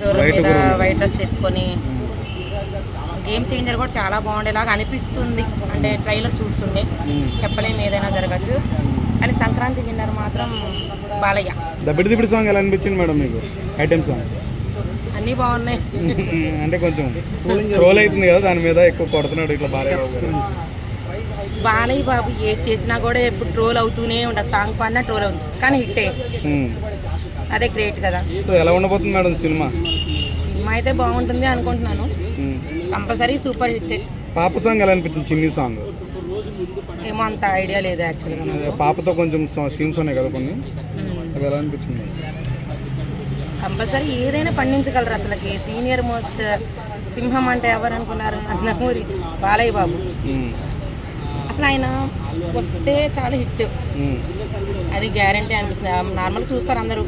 ఎవరి మీద white dress వేసుకొని గేమ్ చేంజర్ కూడా చాలా బాగుండేలాగా అనిపిస్తుంది. అంటే ట్రైలర్ చూస్తుండే చెప్పలేము ఏదైనా జరగచ్చు. కానీ సంక్రాంతి విన్నర్ మాత్రం బాలయ్య. దబిడి సాంగ్ ఎలా అనిపించింది మేడం మీకు? ఐటెం సాంగ్ అన్నీ బాగున్నాయి. అంటే కొంచెం ట్రోల్ అవుతుంది కదా, దాని మీద ఎక్కువ కొడుతున్నాడు ఇట్లా బాలయ్య బాబు. బాలయ్య బాబు ఏది చేసినా కూడా ఎప్పుడు ట్రోల్ అవుతూనే ఉంటుంది. సాంగ్ పాడినా ట్రోల్ అవుతుంది కానీ హిట్టే. అదే గ్రేట్ కదా. సో ఎలా ఉండబోతుంది మేడం సినిమా? సినిమా అయితే బాగుంటుంది అనుకుంటున్నాను. Compulsory super hit. పాప సాంగ్ ఎలా అనిపించింది? చిన్ని సాంగ్ ఏమో అంత ఐడియా లేదు యాక్చువల్గా. పాపతో కొంచెం సీన్స్ ఉన్నాయి కదా కొన్ని, అవి ఎలా అనిపించింది? కంపల్సరీ ఏదైనా పండించగలరు. అసలుకి సీనియర్ మోస్ట్ సింహం అంటే ఎవరు అనుకున్నారు? నందమూరి బాలయ్య బాబు. అసలు ఆయన వస్తే చాలా హిట్, అది గ్యారంటీ అనిపిస్తుంది. నార్మల్ చూస్తారు అందరూ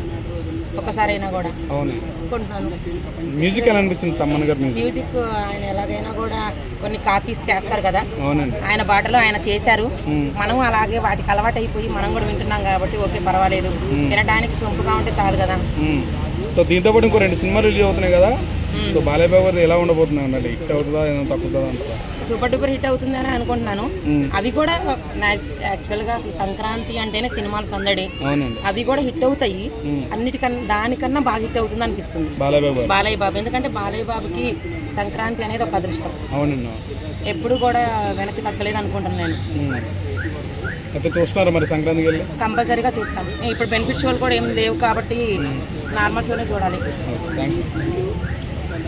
ఒక్కసారి అయినా కూడా. అవును అనుకుంటున్నాను. మ్యూజిక్ ఎలా అనిపించింది? తమ్మన్ గారి మ్యూజిక్ ఆయన ఎలాగైనా కూడా కొన్ని కాపీస్ చేస్తారు కదా. అవునండి. ఆయన బాటలో ఆయన చేశారు. మనం అలాగే వాటికి అలవాటు అయిపోయి మనం కూడా వింటున్నాం కాబట్టి ఓకే పర్వాలేదు. వినడానికి సొంపుగా ఉంటే చాలు కదా. సో దీంతో పాటు ఇంకో 2 సినిమాలు రిలీజ్ అవుతున్నాయి కదా. సో బాలయ్య బాబు ఎలా ఉండబోతుంది అన్నట్టు? హిట్ అవుతుందా ఏదైనా తక్కుతుందా అంటారా? సూపర్ డూపర్ హిట్ అవుతుందని అనుకుంటున్నాను. అవి కూడా యాక్చువల్గా అసలు సంక్రాంతి అంటేనే సినిమాలు సందడి. అవునండి. అవి కూడా హిట్ అవుతాయి. అన్నిటికన్నా దానికన్నా బాగా హిట్ అవుతుంది అనిపిస్తుంది బాలయ్య బాబు. ఎందుకంటే బాలయ్య బాబుకి సంక్రాంతి అనేది ఒక అదృష్టం. అవునండి. ఎప్పుడు కూడా వెనక్కి తగ్గలేదు అనుకుంటున్నాను నేను. అయితే చూస్తున్నారు మరి సంక్రాంతికి వెళ్ళి? కంపల్సరీగా చూస్తాం. ఇప్పుడు బెనిఫిట్ షోలు కూడా ఏం లేవు కాబట్టి నార్మల్ షోనే చూడాలి. Thank you.